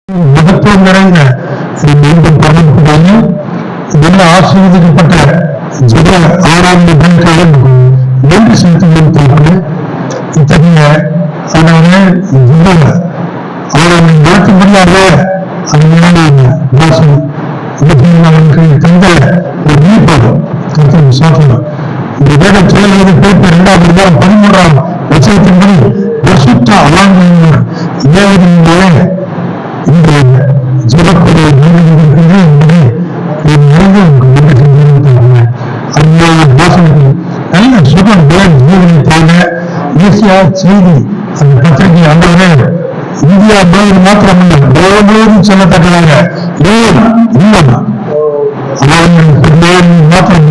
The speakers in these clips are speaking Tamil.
மகத்துவம் நிறைந்த மீண்டும் பண்ணக்கூடிய நல்ல ஆசீர்வதிக்கப்பட்ட ஜெப ஆராதனைகளுக்காக நன்றி செலுத்துவது இத்தகைய ஆராதனை நடத்தும்படியாக அவர்களுக்கு தந்த ஒரு ஈடுபாடு கருத்து சாத்தியம். இந்த வேத செயல்களை போட்டு 13ஆம் வசனத்தின்படி பரிசுத்த ஆராதனை இயேசுவினாலே இந்த ஜெபக்குரிய நல்ல சுகம் ஜீவனை போல ஈஸியா செய்தி அந்த பத்திரிகை அன்றவரே இந்தியா மாத்திரமல்ல முழுவதும் சொல்லத்தக்கதாக மாத்திரம்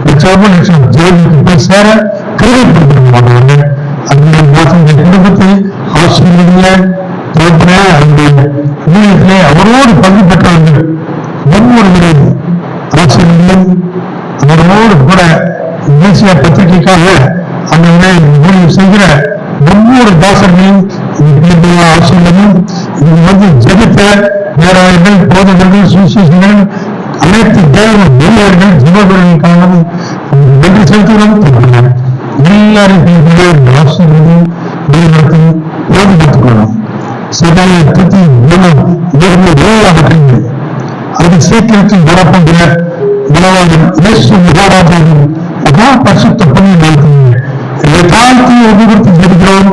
லட்சம் ஜெயிலுக்கு போய் சேர கருவிப்படுத்த அந்த குடும்பத்தை ஆசிரியர்களே அவரோடு பங்கு பெற்றவர்கள் ஒவ்வொரு ஆசிரியர்களும் அவரோடு கூட தேசிய பத்திரிகைக்காக அந்த ஊழியம் செய்கிற ஒவ்வொரு தாசர்களையும் ஆசிரியர்களும் இது ஜெபித்த நேராயர்கள் போதகர்கள் சுவிசேஷங்கள் அனைத்து தேவ ஊழியர்கள் ஜீவர்களுக்காக நன்றி செலுத்துகிறோம். எல்லாரும் ஆசிரியர்களும் நிறுவனத்தையும் போதுபடுத்திக் கொள்ளணும். சபையை பற்றி அது சீக்கிரத்தில் வரப்போகிற மகா பரிசுத்த பணியை தாழ்த்தி ஒவ்வொருத்தி இருக்கிறோம்.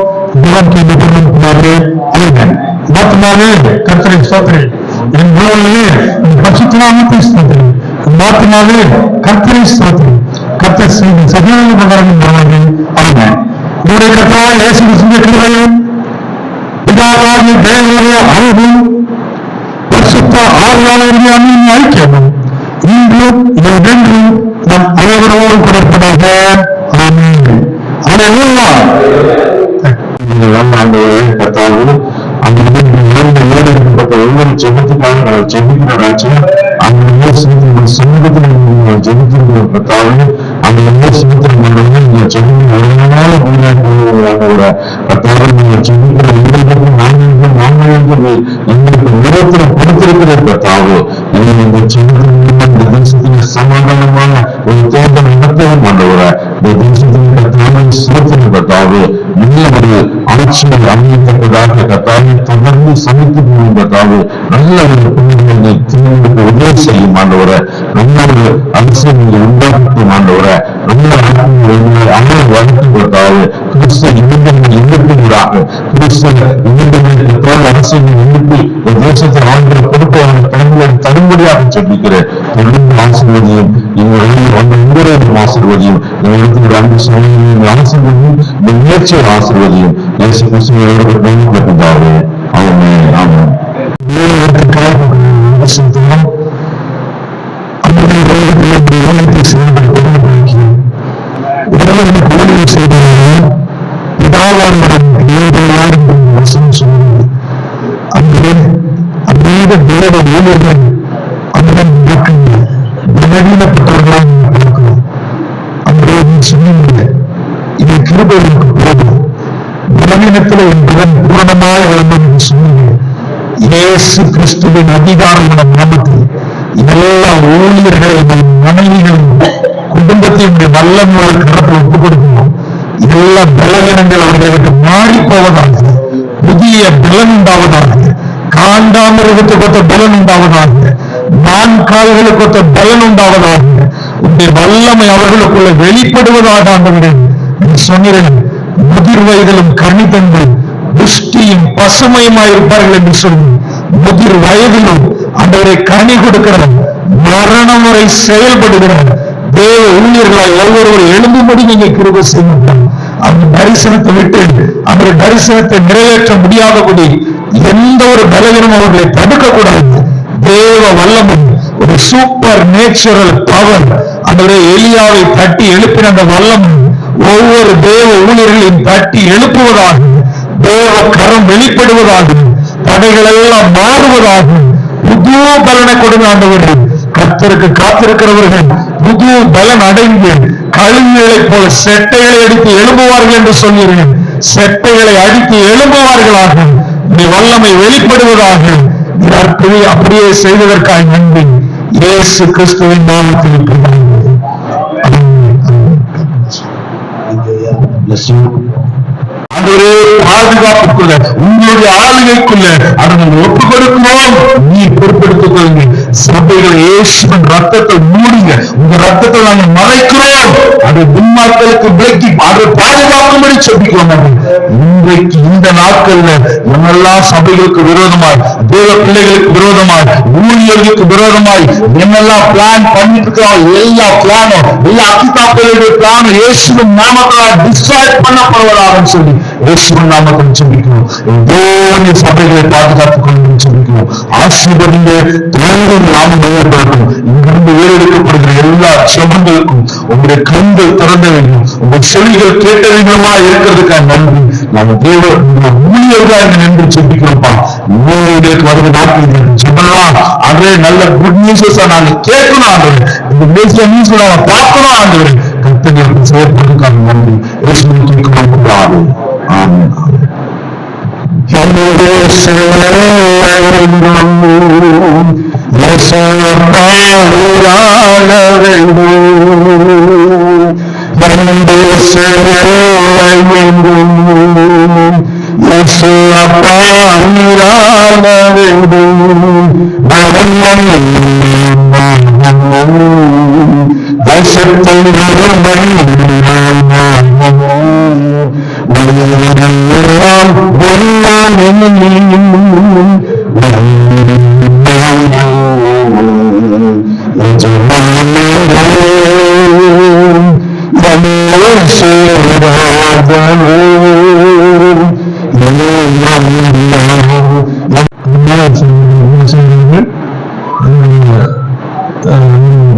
மாத்தினாலே கர்த்தரை ஸ்தோத்திரி என் பரிசுத்தமாக ஸ்தோத்திரி மாத்தினாலே கர்த்தரை ஸ்தோத்திரி கர்த்தர் செய்த சகல உபகாரங்கள் அவர்கள் உங்களுடைய கர்த்தராக இயேசு கிறிஸ்துவின் கிருபையும் பிதாவாகிய தேவனுடைய அன்பும் பரிசுத்த ஆவியானவருடைய அன்பின் ஐக்கியமும் இன்றும் என்றும் நம் அனைவரோடு கொடுப்பதாக ஆமென். அல்லேலூயா. ஒவ்வொரு ஜெபத்துக்காக ஜெபிக்கிறாச்சு அந்த சமூகத்தில் ஜெபிக்கிற கத்தாவே அந்த எந்த சமூகத்தில் நீங்க ஜெபிக்கிறனால கத்தாவை நீங்க ஜெபிக்கிற எங்களுக்கு நிறத்துல கொடுத்திருக்கிற கத்தாவோ இந்த ஜெபத்தின் தேசத்தின் சமாதானமான ஒரு தேர்தல் நடத்தவும் ஆண்டவர இந்த தேசத்தின் கத்தாவை சிறத்தின் கத்தாவோ நல்ல ஆட்சியை அமையத்தக்கதாக கத்தாவை தொடர்ந்து சமைத்து போகும் கத்தாவோ நல்ல ஒரு புண்ணியங்களை திருமணத்துக்கு உதவி செய்யும் ஆண்டவர நல்ல ஒரு அரசியல் உண்டாக்கும் ஆண்டவர நல்ல அமர் வளர்த்து கொடுத்தாவது கிறிஸ்தவ இந்தியர்கள் எண்ணிக்கையாக கிறிஸ்தவ இந்தியர்கள் அரசியல் எண்ணிக்கை ஒரு தேசத்தை ஆண்கள் கொடுப்பவர்கள் தரும்படியாக சொல்லிக்கிறேன். தொடர்ந்து ஆசீர்வதியும் உங்களுடைய ஆசீர்வதியும் அன்பு சமயம் ஆசீர்வதியும் இந்த முயற்சியை ஆசீர்வதியும் இயேசு கிறிஸ்துவோடு பயன்படுத்தாவே ஆமென் ஆமென். இயேசு கிறிஸ்துவின் அதிகாரமான நாமத்தில் எல்லா ஊழியர்களையும் மனைவிகளையும் குடும்பத்தையும் வல்லமையோடு கருத்தில் ஒப்புக் கொடுக்கணும். எல்லா பலவீனங்கள் அவர்களை விட்டு மாறி போவதாக, புதிய பலன் உண்டாவதாக, காண்டாமிருகத்துக்கு ஒத்த பலன் உண்டாவதாக, மான்கால்களுக்கு ஒத்த பலன் உண்டாவதாக, உங்களுடைய வல்லமை அவர்களுக்குள்ள வெளிப்படுவதாக ஆண்டவர்கள் சொன்னீர்கள். முதிர் வயதிலும் கனிதங்களும் புஷ்டியும் பசுமையுமாயிருப்பார்கள் என்று சொல்லி முதிர் வயதிலும் ஆண்டவரை கனி கொடுக்கிறார், மரணம் வரை செயல்படுகிறார். தேவ ஊழியர்களால் ஒவ்வொருவரும் எழுந்தும்படி நீங்க கிருபை செய்யணும். அந்த தரிசனத்தை விட்டு அந்த தரிசனத்தை நிறைவேற்ற முடியாதபடி எந்த ஒரு பலவீனம் அவர்களை தடுக்கக்கூடாது. தேவ வல்லமை ஒரு சூப்பர் நேச்சுரல் பவர் அந்த எலியாவை தட்டி எழுப்பின அந்த வல்லமை ஒவ்வொரு தேவ ஊழியர்களையும் தட்டி எழுப்புவதாக, தேவ கரம் வெளிப்படுவதாக, தடைகள் எல்லாம் மாறுவதாக, புது பலனை கொடுங்க ஆண்டவர்கள். கர்த்தருக்கு காத்திருக்கிறவர்கள் புது பலன் அடைந்து கழுகுகளை போல செட்டைகளை அடித்து எழும்புவார்கள் என்று சொல்கிறேன். செட்டைகளை அடித்து எழும்புவார்களாக, வல்லமை வெளிப்படுவதாக, அப்படியே செய்ததற்காக நன்றி. இயேசு கிறிஸ்துவின் நாமத்தில் பாதுகாப்புக்குள்ள உங்களுடைய ஆளுகைக்குள்ள அதை நம்ம ஒப்புக் கொடுக்கிறோம். நீ பொறுப்பெடுத்துக் கொள்ளுங்க. சபைகள் இயேசுவின் ரத்தத்தை மூடுங்க. உங்க ரத்தத்தை நாங்க மறைக்கிறோம். அது துன்மார்களுக்கு விலக்கி அதை பாதுகாக்கும்படி செபிக்கிறோம். இன்றைக்கு இந்த நாட்கள்ல என்னெல்லாம் சபைகளுக்கு விரோதமாய், தேவ பிள்ளைகளுக்கு விரோதமாய், ஊழியர்களுக்கு விரோதமாய் என்னெல்லாம் பிளான் பண்ணிட்டு இருக்கிறோம், எல்லா பிளானும், எல்லா அக்கிதாக்களுடைய பிளானும் இயேசுவின் நாமத்தால் டிஸ்ட்ராய் பண்ணப்படுவதாக சொல்லி இயேசுவின் நாமத்தில் ஜெபிக்கிறோம். தேவனுடைய சபைகளை பாதுகாத்துக் கொண்டு ஜெபிக்கிறோம். ஆசீர்வதிங்க. தேவனின் நாமம் உயர்த்தப்படும். இங்கிருந்து ஏறெடுக்கப்படுகிற எல்லா ஜெபங்களுக்கும் உங்களுடைய கண்கள் திறந்த வேண்டும், உங்கள் செவிகள் கேட்டவீங்களா இருக்கிறதுக்காக நன்றி. நம்ம தேவ ஊழியர்களாக நின்று ஜெபிக்கிறோம்ப்பா. ஊழியர்களுக்கு வருகிற நாட்கள் ஜெபலாம் அதே நல்ல குட் நியூஸஸ் நாங்க கேட்கணும். ஆண்டவர் இந்த பேசிய நியூஸ் நாங்க பார்க்கணும். ஆண்டவர் கர்த்தர்களுக்கு செயற்படுவதற்காக நன்றி. ஆமென்.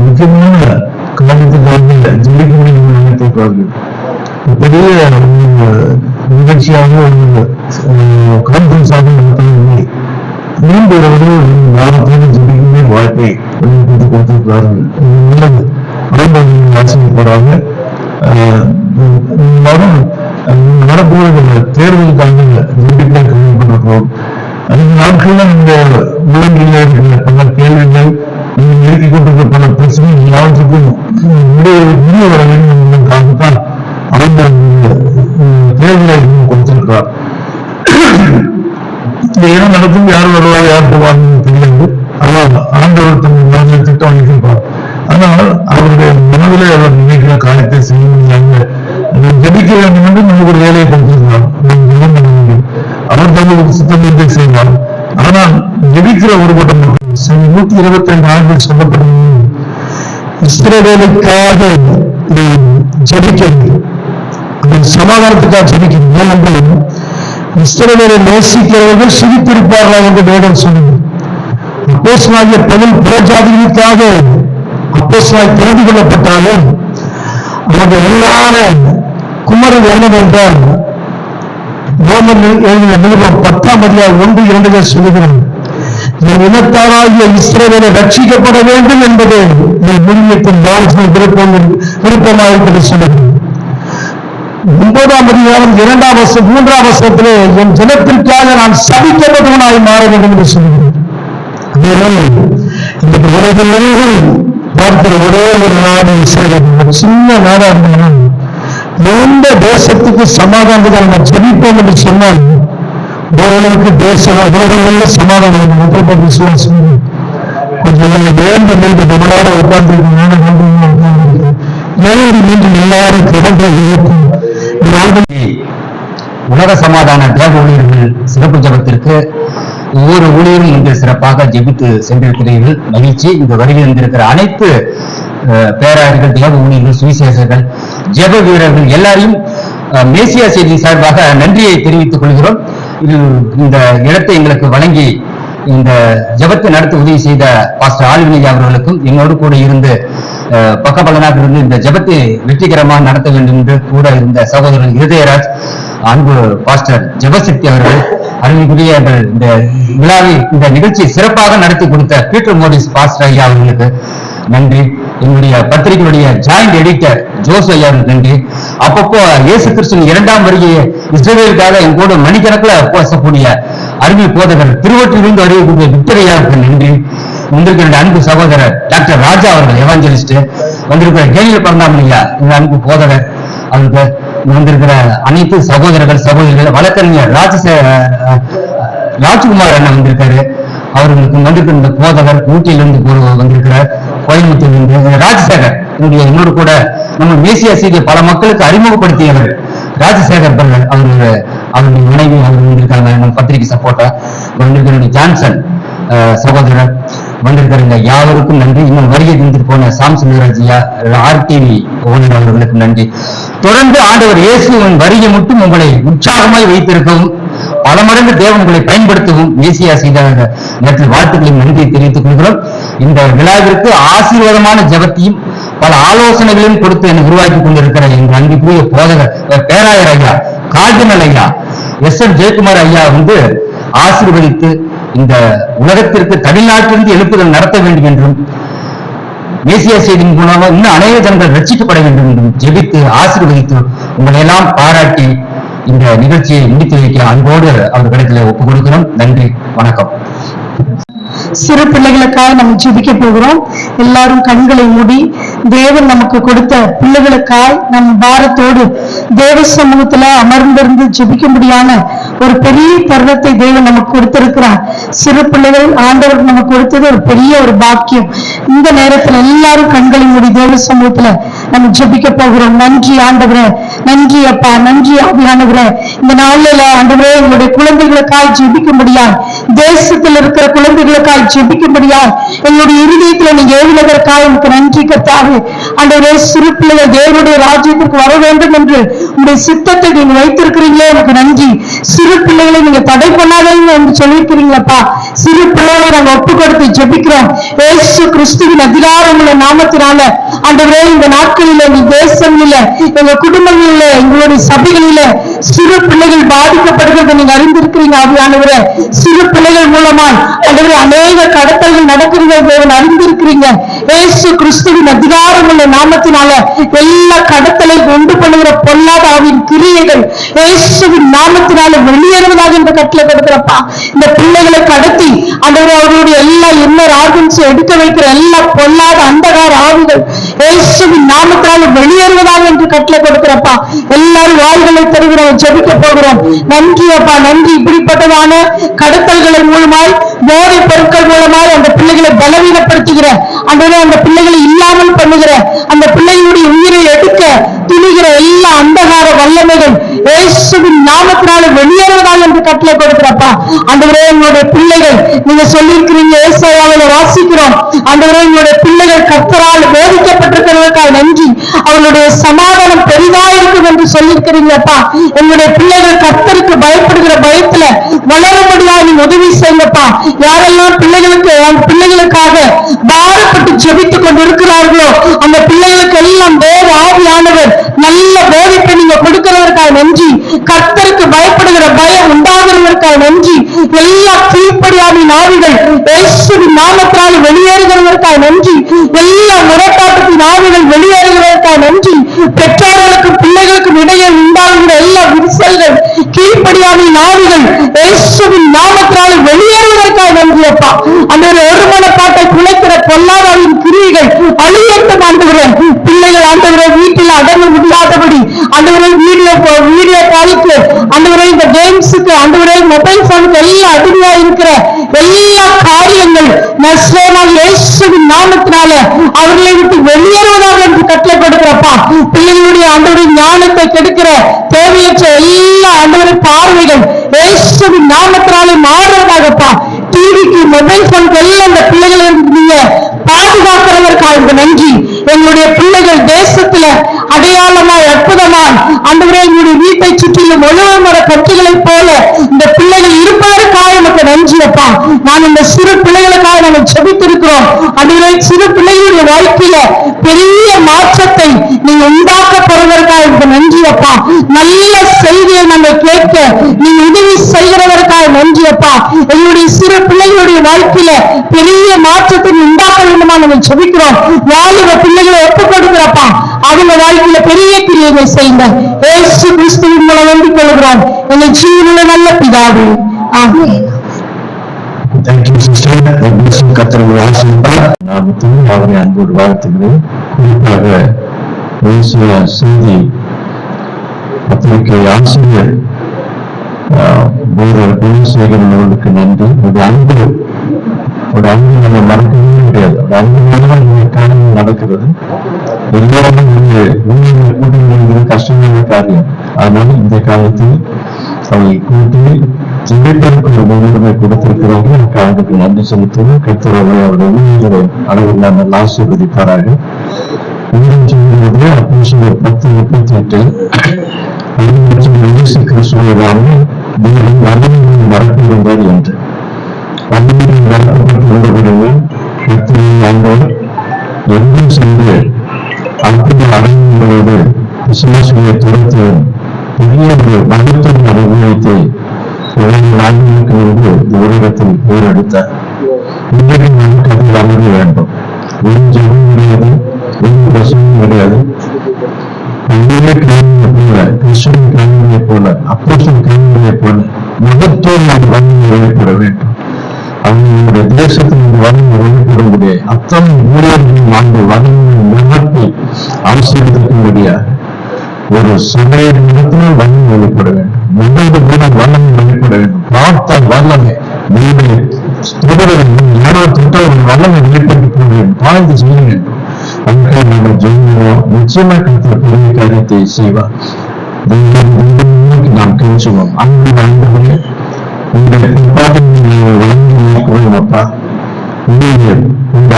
முக்கியமான காரியத்துக்காக ஜெபிக்கக்கூடிய பெரிய நிகழ்ச்சியாக கான்ஃபரன்ஸாக நடத்தவில்லை. மீண்டும் வாரத்தில் ஜெபிக்கவே வாய்ப்பை கொடுத்திருக்கிறார்கள். நல்லது. ஆசைப்படாக நடப்புகிற தேர்தலுக்காக ஜெபிக்க கல்விப்பட்டிருக்கிறோம். 5 நாட்கள்ல இந்த உலகில் இருக்கிற பல கேள்விகள், நீங்கள் இயக்கிக் கொண்டிருக்கிற பல பிரச்சனைகள் எல்லாவற்றுக்கும் முடிவு வர வேண்டும் என்பதற்காகத்தான் அந்த தேர்தலை கொடுத்திருக்கிறார். இந்த இடம் நடக்கும், யார் வருவார், யார் போவாங்கன்னு தெரியாது. ஆனால் ஆண்டவர் தன் திட்டம் வைத்திருப்பார். ஆனால் அவருடைய மனதிலே அவர் நினைக்கிற காரியத்தை செய்ய முடியாமல் ஜெபிக்க வேண்டும் என்று நமக்கு ஒரு வேலையை கொடுத்திருக்கிறார். அவர் தனது சித்தத்தை செய்வார். ஆனால் ஜெபிக்கிற ஒரு கூட்டம் 122 ஆண்டுகள் சொல்லப்படும் இஸ்ரவேலுக்காக ஜெபிக்கிறது, சமாதானத்துக்காக ஜெபிக்கிறது. ஏனென்றால் இஸ்ரவேலை நேசிக்கிறவர்கள் சிரித்திருப்பார்களா என்று வேதம் சொன்னது. அப்போஸ்தலனாகிய பவுல் புறஜாதிகளுக்காக அப்போஸ்தலனாய் தெரிந்து கொள்ளப்பட்டாலும் அவர்கள் எல்லாரும் குமரன் என்னவென்றால் ரோமர் எழுதிய நிருபம் 10ஆம் அதிகாரம் 1-2 சொல்லுகிறார், என் இனத்தாராகிய இஸ்ரவேலை ரட்சிக்கப்பட வேண்டும் என்பது என் முன்னியத்தின் விருப்பமாக சொல்லுகிறது. 9ஆம் அதிகாரம் 2ஆம் வசனம் 3ஆம் வசனத்திலே என் ஜனத்திற்காக நான் சபிக்கப்பட்டவனாய் மாற வேண்டும் என்று சொல்லுகிறேன். இன்றைக்கு உலகில் பார்க்கிற ஒரே ஒரு நாடு இஸ்ரவேல். சின்ன நாடா இருந்தாலும் எந்த தேசத்துக்கு சமாதானத்துக்கு நம்ம ஜெபிப்போம் என்று சொன்னால் ஓரளவுக்கு தேச சமாதானம் விசுவாசம் கொஞ்சம் வேண்ட மீண்டு நம்மளோட உட்கார்ந்து மீண்டும் எல்லாரும் இருக்கும். உலக சமாதான தேவ ஊழியர்கள் சிறப்பு ஜபத்திற்கு ஒவ்வொரு ஊழியரும் இன்று சிறப்பாக ஜெபித்து சென்றிருக்கிறீர்கள். மகிழ்ச்சி. இங்கு வருகை வந்திருக்கிற அனைத்து பேராயர்கள், தேவ ஊழியர்கள், சுவிசேஷர்கள், ஜெப வீரர்கள் எல்லாரையும் மேசியா செய்தி சார்பாக நன்றியை தெரிவித்துக் கொள்கிறோம். இந்த இடத்தை எங்களுக்கு வழங்கி இந்த ஜெபத்தை நடத்த உதவி செய்த பாஸ்டர் ஆல்வினி அவர்களுக்கும், என்னோடு கூட இருந்து பக்கபலனாக இருந்து இந்த ஜெபத்தை வெற்றிகரமாக நடத்த வேண்டும் என்று கூட இருந்த சகோதரர் இருதயராஜ், அன்பு பாஸ்டர் ஜெபசக்தி அவர்கள், அருமைக்குரிய இந்த விழாவை இந்த நிகழ்ச்சியை சிறப்பாக நடத்தி கொடுத்த பீட்டர் மோரிஸ் பாஸ்டர் ஐயா அவர்களுக்கு நன்றி. என்னுடைய பத்திரிகையுடைய ஜாயிண்ட் எடிட்டர் ஜோஸ் ஐயாவுக்கு நன்றி. அப்பப்போ இயேசு கிறிஸ்துவின் 2ஆம் வருகையை இஸ்ரவேலுக்காக எங்கூட மணிக்கணக்கில் பேசக்கூடிய அருமை போதகர் திருவொற்றிலிருந்து அறிவிக்கூடிய விக்டரியாவுக்கு நன்றி. வந்திருக்கிற அன்பு சகோதரர் டாக்டர் ராஜா அவர்கள் எவாஞ்சலிஸ்ட், வந்திருக்கிற கேள்வி பரந்தாமணியா இந்த அன்பு போதகர் அவருக்கு, வந்திருக்கிற அனைத்து சகோதரர்கள் சகோதரிகள், வழக்கறிஞர் ராஜ்குமார் அண்ணன் வந்திருக்காரு, அவர்களுக்கு வந்திருக்கிற இந்த போதகர் ஊட்டியிலிருந்து வந்திருக்கிறார், கோயம்புத்தூரிலிருந்து ராஜசேகர், என்னோடு கூட நம்ம மேசியா செய்தியை பல மக்களுக்கு அறிமுகப்படுத்தியவர் ராஜசேகர் அவர்கள், அவருடைய மனைவி அவர் வந்திருக்காங்க, நம்ம பத்திரிகை சப்போர்ட்டா வந்திருக்கிற ஜான்சன் சகோதரர் வந்திருக்கிற யாவருக்கும் நன்றி. இன்னும் வருகை தந்து போன சாம்சன் ராஜியா RTV ஓனர் அவர்களுக்கு நன்றி. தொடர்ந்து ஆண்டவர் இயேசுவின் வருகை மட்டும் உங்களை உற்சாகமாய் வைத்திருக்கவும் பல மடங்கு தேவன் உங்களை பயன்படுத்தவும் மேசியா செய்த நேரத்தில் வாழ்த்துக்களின் நன்றியை தெரிவித்துக் கொள்கிறோம். இந்த விழாவிற்கு ஆசீர்வாதமான ஜெபத்தையும் பல ஆலோசனைகளையும் கொடுத்து என்னை உருவாக்கி கொண்டிருக்கிற எங்கள் அன்புக்குரிய போதகர் பேராயர் ஐயா கார்டினல் ஐயா SM ஜெயக்குமார் ஐயா ஆசீர்வதித்து இந்த உலகத்திற்கு தமிழ்நாட்டிலிருந்து எழுப்புதல் நடத்த வேண்டும் என்றும் மேசியா செய்தியின் மூலமாக இன்னும் அநேக ஜனங்கள் ரட்சிக்கப்பட வேண்டும் என்றும் ஜெபித்து ஆசீர்வதித்து உங்களை எல்லாம் பாராட்டி இந்த நிகழ்ச்சியை முடித்து வைக்க அன்போடு அவர்களிடத்தில் ஒப்புக் கொடுக்கிறோம். நன்றி, வணக்கம். சிறு பிள்ளைகளுக்காக நம்ம ஜெபிக்க போகிறோம். எல்லாரும் கண்களை மூடி தேவன் நமக்கு கொடுத்த பிள்ளைகளுக்காய் நம் பாரத்தோடு தேவ சமூகத்துல அமர்ந்திருந்து ஜெபிக்கும்படியான ஒரு பெரிய தருணத்தை தேவன் நமக்கு கொடுத்திருக்கிறார். சிறு பிள்ளைகள் ஆண்டவர் நமக்கு கொடுத்தது ஒரு பெரிய ஒரு பாக்கியம். இந்த நேரத்துல எல்லாரும் கண்களை மூடி தேவ சமூகத்துல நம்ம ஜெபிக்க போகிறோம். நன்றி ஆண்டவரே, நன்றி அப்பா, நன்றி ஆவியானவரே. இந்த நாளில ஆண்டவரே உங்களுடைய குழந்தைகளுக்காய் ஜெபிக்கும்படியாய், தேசத்தில் இருக்கிற குழந்தைகளுக்காய் ஜெபிக்கும்படியாய், எங்களுடைய இருதயத்துல நீங்க ஏவினதற்காக எனக்கு நன்றி கர்த்தாவே. ஆண்டவரே சிறு பிள்ளைகள் தேவனுடைய ராஜ்யத்திற்கு வர வேண்டும் என்று உங்களுடைய சித்தத்தை நீங்க வைத்திருக்கிறீங்களே, எனக்கு நன்றி. சிறு பிள்ளைகளை நீங்க தடை பண்ணாதீங்க என்று சொல்லியிருக்கிறீங்களப்பா. சிறு பிள்ளைகளை நாங்க ஒப்பு கொடுத்து ஜெபிக்கிறோம் இயேசு கிறிஸ்துவின் அதிகாரமுள்ள நாமத்தினால. ஆண்டவரே இந்த நாட்களில எங்க தேசங்களில எங்க குடும்பங்களில எங்களுடைய சபைகளில சிறு பிள்ளைகள் பாதிக்கப்படுகிறத நீங்க அறிந்திருக்கிறீங்க ஆவியானவரே. சிறு பிள்ளைகள் மூலமாய் ஆண்டவரே அநேக கடத்தல்கள் நடக்கிறத அறிந்திருக்கிறீங்க. இயேசு கிறிஸ்துவின் அதிகாரமுள்ள நாமத்தினால எல்லா கடத்தலை உண்டு பண்ணுகிற பொல்லாத ஆவியின் கிரியைகள் இயேசுவின் நாமத்தினால வெளியேறுவதாக இந்த கட்டளை கொடுக்கிறப்பா. இந்த பிள்ளைகளை கடத்தி ஆண்டவரே அவர்களுடைய எல்லா இன்னர் ஆர்கன்ஸ் எடுக்க வைக்கிற எல்லா பொல்லாத அந்தகார ஆவிகள் இயேசுவின் நாமத்தினால வெளியேறுவதாக என்று கட்டளை கொடுக்கிறப்பா. எல்லாரும் வாய்களை தருகிறோம், ஜெபிக்க போகிறோம். நன்றி அப்பா, நன்றி. இப்படிப்பட்டதான கடத்தல்களின் மூலமாய், போதை பொருட்கள் மூலமாய் அந்த பிள்ளைகளை பலவீனப்படுத்துகிற, அந்த பிள்ளைகளை இல்லாமல் பண்ணுகிற, அந்த பிள்ளைகளுடைய உயிரை எடுக்க துணிகிற எல்லா அந்தகார வல்லமைகள் இயேசுவின் நாமத்தினால வெளியேறுவதாக என்று கட்டளை கொடுக்கிறப்பா. ஆண்டவரே எங்களுடைய பிள்ளைகள், நீங்க சொல்லியிருக்கிறீங்க ஏசாயாவில வாசிக்கிறோம், ஆண்டவரே எங்களுடைய பிள்ளைகள் கர்த்தரால் போதிக்கப்பட்டிருக்கிறதற்காக நன்றி. அவர்களுடைய சமாதானம் பெரிதா இருக்கும் என்று சொல்லியிருக்கிறீங்களப்பா. எங்களுடைய பிள்ளைகள் கர்த்தருக்கு பயப்படுகிற பயத்துல வளரும்படியா நீங்க உதவி செய்யப்பா. யாரெல்லாம் பிள்ளைகளுக்காக பாரப்பட்டு ஜெபித்துக் கொண்டு இருக்கிறார்களோ அந்த பிள்ளைகளுக்கு எல்லாம் வேற ஆவியானவர் நல்ல போதிப்பை நீங்க கொடுக்கிறதற்காக நன்றி. கர்த்தருக்கு பயப்படுகிற பயம் உண்டாகிறதற்காக நன்றி. எல்லா கீழ்ப்படியாவின் ஆவிகள் இயேசுவின் நாமத்தினால் வெளியேறுகிறதற்காக நன்றி. எல்லா முரட்டாட்டத்தின் ஆவிகள் வெளியேறுகிறதற்காக நன்றி. பெற்றோர்களுக்கும் பிள்ளைகளுக்கும் இடையே உண்டாகிற எல்லா விரிசல்கள் கீழ்ப்படியாவின் ஆவிகள் இயேசுவின் நாமத்தினால் வெளியேறுவதற்காக நன்றி அப்பா. அந்த ஒரு மனப்பாட்டை குலைக்கிற பொல்லாதாவின் கிரியைகள் அழியட்டும் ஆண்டவரே. பிள்ளைகள் ஆண்டவரை வீட்டில் அடங்க முடியாதபடி ஆண்டவரை வீடியோ காலுக்கு, ஆண்டவரை இந்த கேம்ஸுக்கு, ஆண்டவரை மொபைல் போனுக்கு எல்லாம் அடிமையா இருக்கிற எல்லா காரியங்கள் நஸ்ரேனாகிய இயேசுவின் நாமத்தினால அவர்களை விட்டு வெளியேறுவதாக என்று கட்டளை கொடுக்கிறப்பா. பிள்ளைகளுடைய ஆண்டவரை ஞானத்தை கெடுக்கிற தேவையற்ற எல்லா ஆண்டவரை பார்வைகள் இயேசுவின் நாமத்தினாலே மாறுவதாகப்பா. டிவிக்கு, மொபைல் போனுக்கு எல்லாம் அந்த பிள்ளைகளை நீங்க பாதுகாக்கிறதற்காக நன்றி. எங்களுடைய பிள்ளைகள் தேசத்துல அடையாளமாய் அற்புதமாய் ஆண்டவரே எங்களுடைய வீட்டை சுற்றிலும் ஒழுங்குமுற கட்சிகளை போல இந்த பிள்ளைகள் இருப்பதற்காக எனக்கு நன்றி அப்பா. நான் இந்த சிறு பிள்ளைகளுக்காக நாங்கள் ஜெபித்திருக்கிறோம். ஆண்டவரே சிறு பிள்ளைகளுடைய வாழ்க்கையில பெரிய மாற்றத்தை நீங்க உண்டாக்க போவதற்காக எனக்கு நன்றி அப்பா. நல்ல செய்தியை நாங்கள் கேட்க நீங்க உதவி செய்கிறதற்காக நன்றி அப்பா. எங்களுடைய சிறு பிள்ளைகளுடைய வாழ்க்கையில பெரிய மாற்றத்தை உண்டாக்க வேண்டுமா நாங்கள் ஜெபிக்கிறோம். வாலிப பிள்ளைகளை ஒப்புக் கொடுக்கிறப்பா. அவங்க வாழ்க்கையில பெரிய கிரியைகளை செய்யுங்க. இயேசு கிறிஸ்துவின் மூலம் வேண்டிக் கொள்கிறோம் எங்கள் ஜீவனுள்ள நல்ல பிதாவே, ஆமென். கத்தரை ஆசிரியர் நாமத்தில் அவரை அன்போடு வாழ்த்துகிறேன். குறிப்பாக செய்தி பத்திரிகை ஆசிரியர் குணசேகரன் அவர்களுக்கு நன்றி. ஒரு அன்பு நம்ம மறக்கவே முடியாது. ஒரு அன்பு காரணம் நடக்கிறது. எல்லாருமே கூட்டணி கஷ்டமான காரியம். அதனால இந்த காலத்தில் அவை கூட்டி ஜெபிப்பதற்கு ஒரு முன்னுரிமை கொடுத்திருக்கிறார்கள். அதுக்கு நன்றி செலுத்துவோம். கர்த்தரை அவருடைய அளவில்லாமல் ஆசீர்வதிப்பாராக. சொல்லுவது அப்போஸ்தலர் 10:38 இயேசு கிறிஸ்துவாக தேவன் வல்லமையை மறக்கின்றார் என்று. வல்லமையை மறக்கப்பட்டுள்ளவர்கள் கர்த்தரின் ஆண்டவர் எங்கும் சென்று அற்புத அடையாளங்களோடு விசுவாசிகளை துரத்து பெரிய ஒரு மகத்துவம் அனுபவித்து 2 நாட்களுக்கு முன்பு இந்த உலகத்தில் போரெடுத்தார். இன்றைக்கு நமக்கு அதில் அமர வேண்டும். ஒரு ஜெபம் கிடையாது, ஒரு வசனம் கிடையாது. கிறிஸ்துவின் காரியங்களை போல அப்போஸ்தலர் காரியங்களை போல மகத்துவம் நாம் வழங்கி வெளிப்பட வேண்டும். அவங்களுடைய தேசத்தின் வழங்கி வெளிப்படக்கூடிய அத்தனை ஊழியர்களும் அந்த வழங்கின் மகத்தை ஆசீர்வதிக்கும்படியாக ஒரு சபையின் இடத்தினால் வல்லமை வெளிப்பட வேண்டும். முதல் மூலம் வல்லமை வெளிப்பட வேண்டும். பார்த்தால் வல்லமை நீங்கள் யாரோ தொட்டவர்கள் வல்லமை வெளிப்படுத்தி போக வேண்டும். வாழ்ந்து செய்ய வேண்டும். அங்கே நம்ம ஜெயிக்கிறோம். நிச்சயமா கருத்து பெரிய காரியத்தை செய்வார். நாம் கழிச்சுவோம். அன்பு நண்பர்களே, உங்களை பிற்பாடு வழங்கி நினைக்கிறோம்ப்பா. உங்க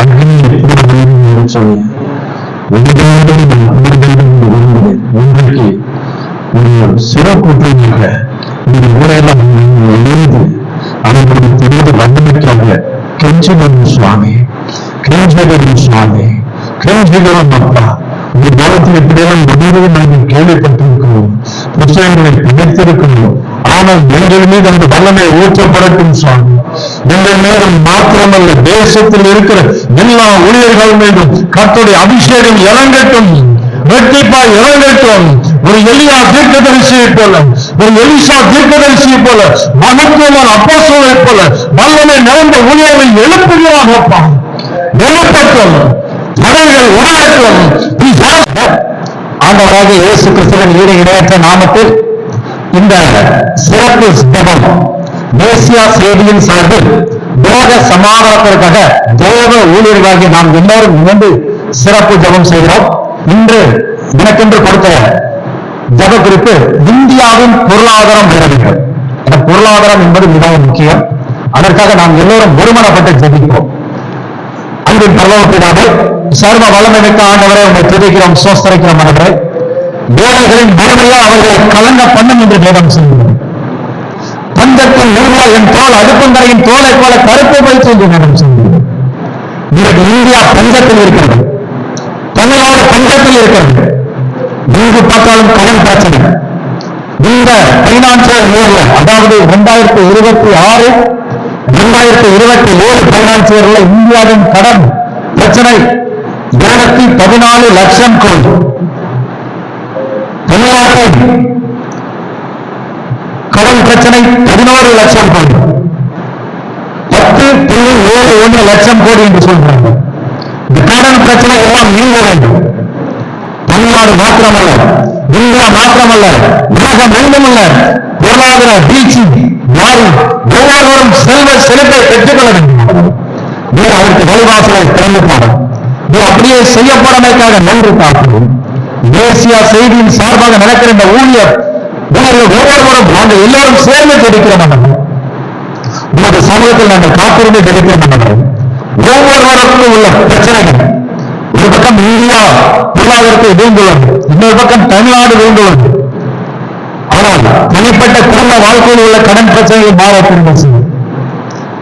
அங்கேயும் எப்படி சொல்லுங்க. இன்றைக்கு ஒரு சிறப்புற்றாக இந்த ஊரெல்லாம் எழுந்து அவர்களுக்கு தெரிந்து வந்தமைக்காக கெஞ்சுகிறோம் சுவாமி, கெஞ்சுகிறோம் சுவாமி, கெஞ்சுகிறோம் அப்பா. இந்த காலத்தில் எப்படியெல்லாம் உணர்வு நாங்கள் கேள்விப்பட்டிருக்கிறோம், புத்தகங்களை பிடித்திருக்கிறோம். ஆனால் எங்கள் மீது அந்த வல்லமை ஊற்றப்படட்டும் சுவாமி. எங்கள் மீதும் மாத்திரமல்ல, தேசத்தில் இருக்கிற எல்லா ஊழியர்கள் மீதும் கர்த்தருடைய அபிஷேகம் இறங்கட்டும், வெற்றிப்பாய் இறங்கட்டும். ஒரு எலியா தீர்க்கதரிசியை போல, ஒரு எலிசா தீர்க்கதரிசியை போல, மகத்துவமான அப்போஸ்தலரை போல வல்லமை நிறைந்த ஊழியர்களை எழுப்புகிறார்களப்பா. எழுப்பட்டும், தடைகள் உடையட்டும். ஆண்டவராக இயேசு கிறிஸ்துவின் ஈடு இணையற்ற நாமத்தில் இந்த சிறப்பு ஜெபம் மேசியா செய்தியின் சார்பில் தேவ சமாதானத்திற்காக தேவ ஊழியர்களாகிய நாம் எல்லாரும் இணைந்து சிறப்பு ஜெபம் செய்கிறோம். இன்று எனக்கென்று கொடுத்த ஜெப குறிப்பு இந்தியாவின் பொருளாதாரம் பெற வேண்டும். இந்த பொருளாதாரம் என்பது மிகவும் முக்கியம். அதற்காக நாம் எல்லோரும் ஒருமனப்பட்டு ஜெபிப்போம். அன்பின் பரலோகத்தினாலே சர்வ வல்லமை மிக்க ஆண்டவரை உங்களை துதிக்கிறோம், சோஸ்தரிக்கிறோம். ஆண்டவரே, ஏழைகளின் வறுமையா அவர்களை கலங்க பண்ணும் என்று வேதம் சொல்கிறது. பஞ்சத்தின் ஊர்வா என் தோல் அடுப்பந்தரையின் தோலை போல கருப்பு வைத்து என்று வேதம் சொல்கிறது. இன்றைக்கு இந்தியா பஞ்சத்தில் இருக்கிறது, தமிழ்நாடு பஞ்சத்தில் இருக்கிறது. எங்கு பார்த்தாலும் கடன் பிரச்சனை. இந்த பைனான்சியல் இயர்ல, அதாவது 2026 2027 பைனான்சியர்ல இந்தியாவின் கடன் பிரச்சனை 214 லட்சம் கோடி. தமிழ்நாட்டில் கடன் பிரச்சனை 11 லட்சம் கோடி, 10.71 லட்சம் கோடி என்று சொல்றாங்க. இந்த கடன் பிரச்சனை எல்லாம் நீங்க வேண்டும். தமிழ்நாடு மாத்திரமல்ல, இந்தியா மாத்திரமல்ல, உலகம் எங்குமல்ல பொருளாதார வீழ்ச்சி மாறி ஒவ்வொருவரும் செல்வ செழிப்பை பெற்றுக்கொள்ள வேண்டும். அதற்கு வழிவாசலை திறந்துப்பாடும். அப்படியே செய்யப்படமைக்காக நன்றி பார்க்கிறோம். தேசிய செய்தியின் சார்பாக நடக்கிற இந்த ஊழியர் ஒவ்வொருவரும் நாங்கள் எல்லோரும் சேர்ந்து ஜெபிக்கிறோம். உங்களது சமூகத்தில் நாங்கள் காத்திருந்து ஜெபிக்கிறோம். ஒவ்வொருவருக்கும் உள்ள பிரச்சனைகள், ஒரு பக்கம் இந்தியா பொருளாதாரத்தை வீழ்ந்துள்ளது, இன்னொரு பக்கம் தமிழ்நாடு வீழ்ந்துள்ளது. ஆனால் தனிப்பட்ட குடும்ப வாழ்க்கையில் உள்ள கடன் பிரச்சனைகள் மாற திரும்ப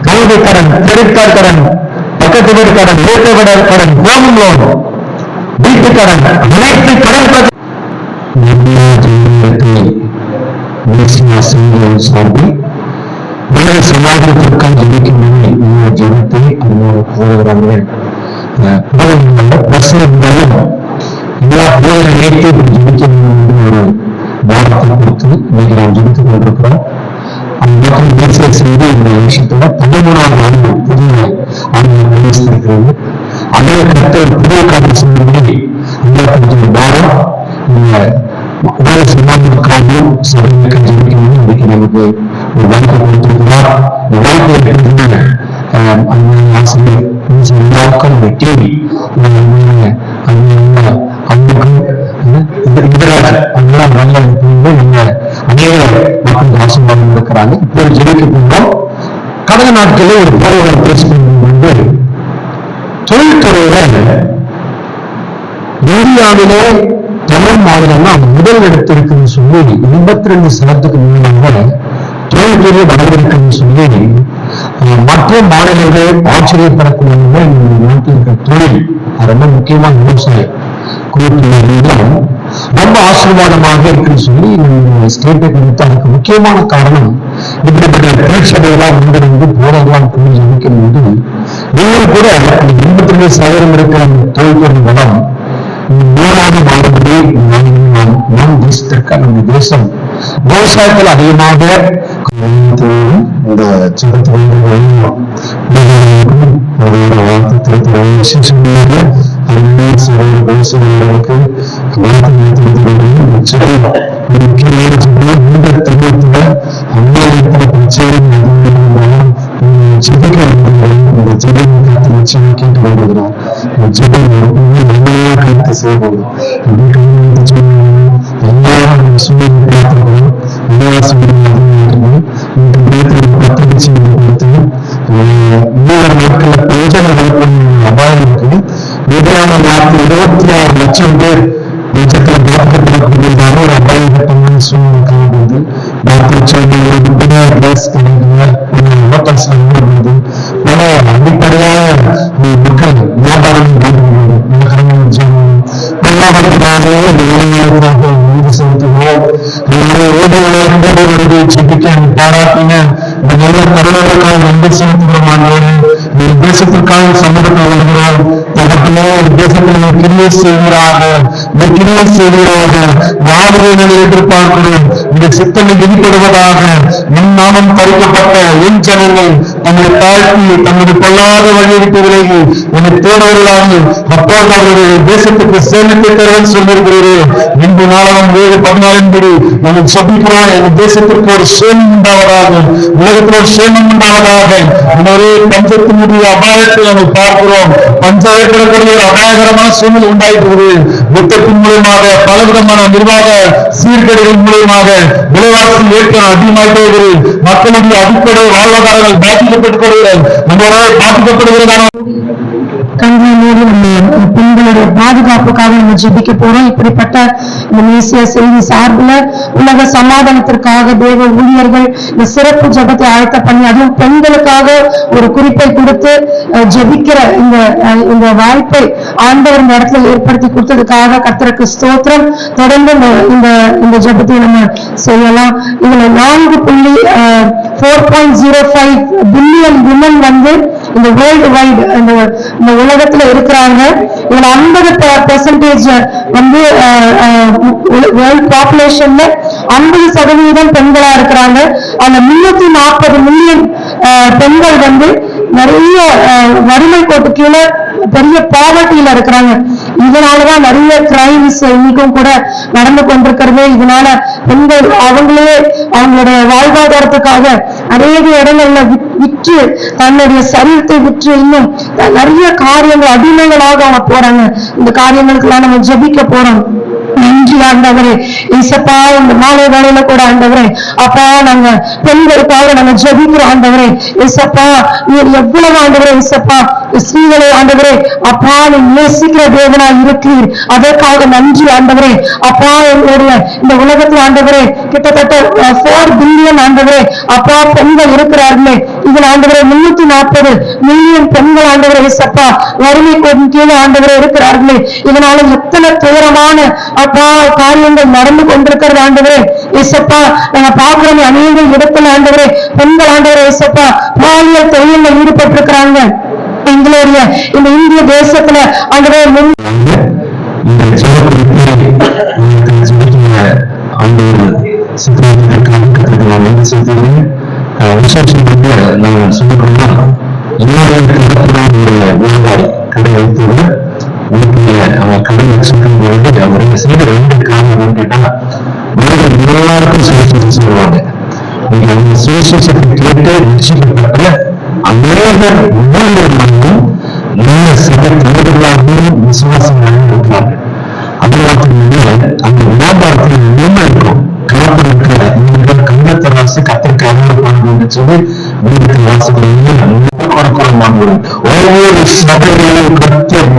கல்வி கடன், கிரெடிட் கார்டு கடன், பக்கத்து வீடு கடன், வீட்டு விட கடன், ஹோம் லோன், வீட்டு கடன், அனைத்து கடன் சார்பில் உலக சமாதானத்திற்காக ஜெபிக்கும் ஜெபத்தை போகிறார்கள். எல்லா பேரை ஏற்றி ஜெபிக்கணும் ஒரு வாரத்தை கொடுத்து இன்னைக்கு நாம் ஜெபித்துக் கொண்டிருக்கிறோம். அந்த மக்கள் தேசிய செய்தி இந்த விஷயத்தோட 13வது ஆண்டு புதிய இருக்கிறது. அதே கருத்து புதிய காலம் செய்யும்படி கொஞ்சம் பாரம் உடல் சமாதானக்காகவும் சபைக்கு ஜெபிக்கணும். அதுக்கு நமக்கு ஒரு வாய்ப்பு கொடுத்திருக்கிறார். இந்த வாய்ப்பை எடுத்துக்கிட்டு ஆசிரியர் எல்லாருக்கும் அந்த டிவி அவங்களுக்கும் இதராஜ் அதெல்லாம் நல்ல நம்ம அநேக மக்கள் ஆசீர்வாதம் இருக்கிறாங்க. இப்போ ஜெபிக்க போகிறோம். கடந்த நாட்களில் ஒரு போராட்டம் பேசும்போது தொழில்துறையில இந்தியாவிலே தமிழ் மாநிலம் முதல் இடத்திற்குன்னு சொல்லி 22 முன்னாக தொழில்துறை வளர்ந்திருக்குன்னு சொல்லி மற்ற மாநிலங்கள் ஆச்சரியப்படக்கூடிய நாட்டில் இருக்கிற தொழில் ரொம்ப முக்கியமான விவசாயம் குறிப்பிடம் ரொம்ப ஆசீர்வாதமாக இருக்குன்னு சொல்லி ஸ்டேட்டை கொடுத்து அதுக்கு முக்கியமான காரணம் இப்படிப்பட்ட திருச்சபையெல்லாம் வந்து போராடலாம் சொல்லி ஜெபிக்கும் போது நீங்கள் கூட 22,000 இருக்கிற தொழில்துறை வளம் 3வது மாதத்திலே நம் தேசத்திற்கு நம்ம தேசம் விவசாயத்தில் அதிகமாக இந்த விவசாயிகளுக்கு கேட்டு வருகிறார். கருத்து செய்வோம் எல்லாரும் சூழ்நிலை நாட்கள் பிரயோஜன அபாயம் இருக்கு. எதிரான நாட்டில் 26 லட்சம் பேர் நிஜத்தில் பாதிக்கப்படக்கூடியதான ஒரு அபாயகட்டமான சூழ்நிலை காணும்போது பல அடிப்படையாக மக்கள் வியாபாரம் பாராட்டின இந்த நல்ல தருணங்களுக்காக நன்றி செலுத்துகிறோம். தேசத்திற்காக சமூகத்தை வருகிறோம். தகப்பனே தேசத்தில் கிரியை செய்கிறார்கள். இந்த கிரியை செய்கிறாக வாழ்வுகளை எதிர்பார்க்கிறோம். இந்த சித்தனை வெளிப்படுவதாக என் நாமம் பறிக்கப்பட்ட என் ஜனங்கள் தங்களை தாழ்த்தி தங்களுடைய பொல்லாத வழிவிட்டு விலகி என்னை தேடுவர்களாக அப்போது அவர்கள் தேசத்துக்கு சேமித்து தருவன் சொல்லியிருக்கிறீர்கள். இன்று நாளவன் 7:14 படி நாங்கள் சபிக்கிறோம். எங்கள் தேசத்திற்கு ஒரு சேமம் உண்டாவதாக, உலகத்தில் ஒரு சேமம் உண்டாவதாக. ஒரே பஞ்சத்தினுடைய அபாயத்தை நாங்கள் பார்க்கிறோம். பஞ்சாயத்திற்குரிய ஒரு அபாயகரமான சூழ்நிலை உண்டாயிட்டு யுத்தத்தின் மூலமாக பலவிதமான நிர்வாக சீர்கேடுகள் மூலமாக விலைவாசி ஏற்றம் அதிகமாகிட்டே இருக்கிறது. மக்களுடைய அடிப்படை வாழ்வாதாரங்கள் பாதிக்கப்பட்டுள்ளது. நம்மளால பாதிக்கப்படுகிறதான பெண்களுடைய பாதுகாப்புக்காக நம்ம ஜெபிக்க போறோம். இப்படிப்பட்ட இந்த மேசியா செய்தி சார்பில் உலக சமாதானத்திற்காக தேவ ஊழியர்கள் இந்த சிறப்பு ஜெபத்தை ஆயத்த பண்ணி அதுவும் பெண்களுக்காக ஒரு குறிப்பை கொடுத்து ஜெபிக்கிற இந்த வாய்ப்பை ஆண்டவர் இந்த இடத்துல ஏற்படுத்தி கொடுத்ததுக்காக கர்த்தருக்கு ஸ்தோத்திரம். தொடர்ந்து இந்த ஜெபத்தை நம்ம செய்யலாம். இதுல 4.05 பில்லியன் விமன் வந்து இந்த வேர்ல்டு வைடு இந்த உலகத்துல இருக்கிறாங்க. இதுல 50% வந்து வேர்ல்ட் பாப்புலேஷன்ல 50% பெண்களா இருக்கிறாங்க. அந்த 340 மில்லியன் பெண்கள் வந்து நிறைய வறுமை கோட்டு கீழே பெரிய பாவர்ட்டியில இருக்கிறாங்க. இதனாலதான் நிறைய கிரைம்ஸ் இன்னைக்கும் கூட நடந்து கொண்டிருக்கிறது. இதனால பெண்கள் அவங்களே அவங்களுடைய வாழ்வாதாரத்துக்காக அநேக இடங்கள்ல விற்று தன்னுடைய சரீரத்தை விற்று இன்னும் நிறைய காரியங்கள் அடிமைகளாக அவங்க போறாங்க. இந்த காரியங்களுக்கெல்லாம் நம்ம ஜெபிக்க போறோம். நன்றி ஆண்டவரே. இசப்பா இந்த மாலை வேளையில கூட ஆண்டவரே அப்பா நாங்க பெண்களுக்காக நாங்க ஜெபிக்கிறோம் ஆண்டவரே. இசப்பா நீர் எவ்வளவு ஆண்டவரே இசப்பா ஸ்ரீகளை ஆண்டவரே அப்பா நீ நேசிக்கிற தேவனா இருக்கிறீர். அதற்காக நன்றி ஆண்டவரே. அப்பா எங்களுடைய இந்த உலகத்தில் ஆண்டவரே கிட்டத்தட்ட 4 பில்லியன் ஆண்டவரே அப்பா பெண்கள் இருக்கிறார்களே. இதுல ஆண்டவரே 340 மில்லியன் பெண்கள் ஆண்டவரே இசப்பா வறுமை கீழே ஆண்டவரே இருக்கிறார்களே. இதனால எத்தனை துயரமான அப்பா காரியங்கள் நடந்து கொண்டிருக்கிறது ஆண்டவரே இசப்பா. நாங்க பார்க்கிறோம் அநேக இடத்துல ஆண்டவரே பெண்கள் ஆண்டவரே இசப்பா பாலியல் தொழிலில் ஈடுபட்டிருக்கிறாங்க. எங்களுடைய இந்த இந்திய தேசத்துல ஆண்டவரே நான் சொல்லிக்கொண்டா ரட்சிக்கப்பட்ட அநேகர் ஊழியர்களும் நல்ல சில தலைவர்களாகவும் விசுவாசங்களாகவும் இருக்கிறார்கள். அது மாத்திரமே அந்த வியாபாரத்தில் நிலைமை இருக்கும். கலப்பதற்கு நீங்கள் கங்கத்தராசு கத்திற்கு அறிமுகப்படுவது சொல்லி வீரத்தில் வாசகர்கள் ஒவ்வொரு சபைகளையும் கத்தர்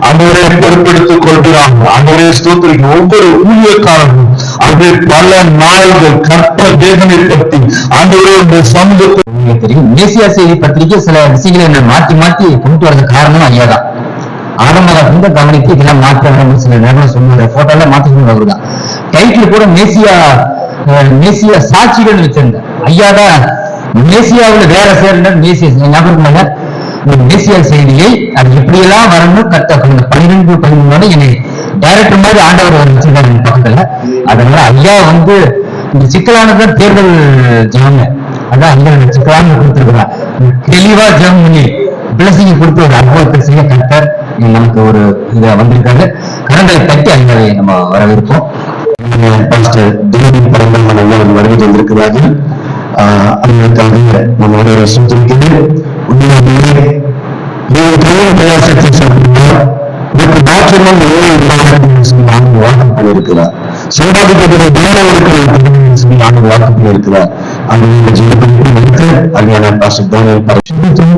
அவரை பொறுப்பெடுத்துக் கொள்கிறாங்க. அவரே ஸ்தோத்திரிக்கும் ஒவ்வொரு ஊழியக்காரர்களும் அவருடைய பல நாள்கள் கற்ப தேவனை பற்றி ஆண்டவருடைய சமூகத்தை தெரியும். மேசியா செய்தி பத்திரிகை சில விஷயங்களை மாற்றி மாற்றி கொண்டு வரது காரணம் ஐயாதான். ஆரம்ப கவனித்து இதெல்லாம் மாற்ற வேண்டும் சில நேரம் சொன்னாங்க. போட்டோல மாற்றி சொன்னவர் தான். டைட்டில் கூட மேசியா சாட்சிகள் வச்சிருந்த ஐயாதான். மேசியாவில் வேற சேர்ந்த மேசியா ஞாபகம் மேசியா செய்தியை அது எப்படியெல்லாம் வரணும் கத்த 12-13 என்னை டைரக்டர் மாதிரி ஆண்டவர் வச்சிருக்காரு பக்கத்துல. அதனால ஐயா இந்த சிக்கலானதான் தேர்தல் ஜெபம். அதான் ஐயா சிக்கலான கொடுத்திருக்கிறார். தெளிவா ஜெபம் பண்ணி பிளஸிங் கொடுத்து ஒரு அனுபவத்தை செய்ய கத்தர் நமக்கு ஒரு இதை வந்திருக்காங்க. கரங்களை தட்டி ஐயாவை நம்ம வரவேற்போம். தேவனின் பரம்பரை வருகை வந்திருக்கிறார்கள். அதற்காக நம்மளுடைய சுத்திருக்கிறது. உண்மையிலேயே நீங்கள் கையில் பிரயாசத்தை சொல்லுங்கள். இதற்கு மாற்றமும் நான்கு வாக்குகள் இருக்கிறார். சம்பாதிக்கப்பட்ட தேவர்களுக்கு சொல்லி நான்கு வாக்குகள் இருக்கிறார். அந்த ஜீவத்தை வைத்து அருமையான பாஸ்டர் தானியல் பரிசுத்தம்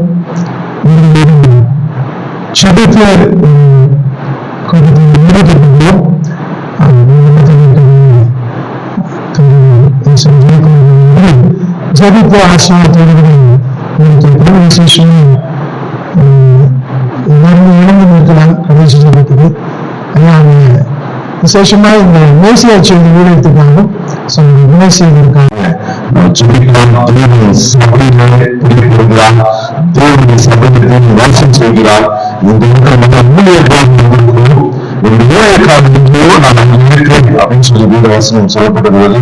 ஜபித்த ஆசீர்வாதத்தோடு விசேஷம் எல்லாருமே இழந்து நிற்கலாம். கடைசி ஜபத்துக்கு விசேஷமா இந்த மேசியா செய்தி ஊழியத்துக்காகவும் உணவு செய்திருக்காங்க. தேவனுடைய சபையை வாசம் செய்கிறார். அப்படின்னு சொல்லி வீடு வாசனம் சொல்லப்பட்டது.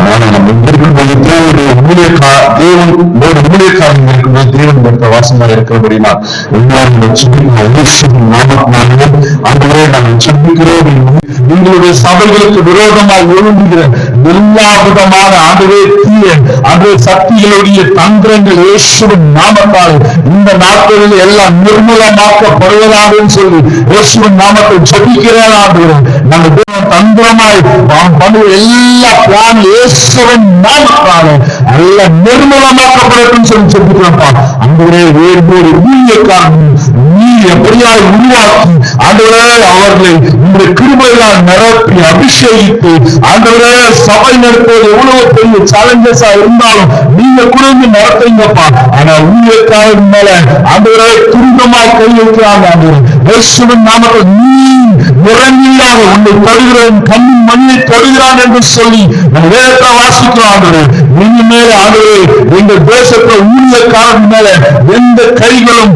ஆனா நம்ம இருக்கும்போது தேவனுடைய ஊழியக்காரன் இருக்கும்போது தேவன் கொடுத்த வாசமா இருக்கிறபடினா எல்லாரும் நாமத்தினாலே நாங்கள் சொல்லிக்கிறோம். எங்களுடைய சபைகளுக்கு விரோதமாக ஒழுங்குகிற எல்லா விதமான ஆண்டவே சக்திகளுடைய தந்திரங்கள் இயேசுவின் நாமத்தால் இந்த நாட்களில் எல்லாம் நிர்மூலமாக்கப்படுவதாக சொல்லி இயேசுவின் நாமத்தை ஜெபிக்கிறேன். நாங்கள் தந்திரமாய் பண்ணுற எல்லா பிளான் இயேசுவின் நாமத்தால் எல்லாம் நிர்மூலமாக்கப்படட்டும் சொல்லி ஜெபிக்கிறோம்ப்பா. அன்றைய வேறு ஊழியக்காரன் நீ எப்படியாய் உருவாக்கி ஆண்டவரே அவர்களை உங்களுடைய கிருபையால் நிரப்பி அபிஷேகித்து ஆண்டவரே சபை நடத்துவது எவ்வளவு பெரிய சேலஞ்சஸா இருந்தாலும் நீங்க குறைந்து நடத்துங்கப்பா. ஆனா ஊழியக்காரன் மேல ஆண்டவரே துரிதமாய் கை வைக்கிறாங்க. இயேசுவின் நாமத்தில் நீ இறங்கியாக உன்னை தொடுகிறேன் கண்ணின் மண்ணினை தொடுகிறான் என்று சொல்லி நம்ம வேதத்தை வாசிக்கிறோம். நீங்க மேல ஆண்டவரே எங்கள் தேசத்தை ஊழியக்காரன் மேல எந்த கைகளும்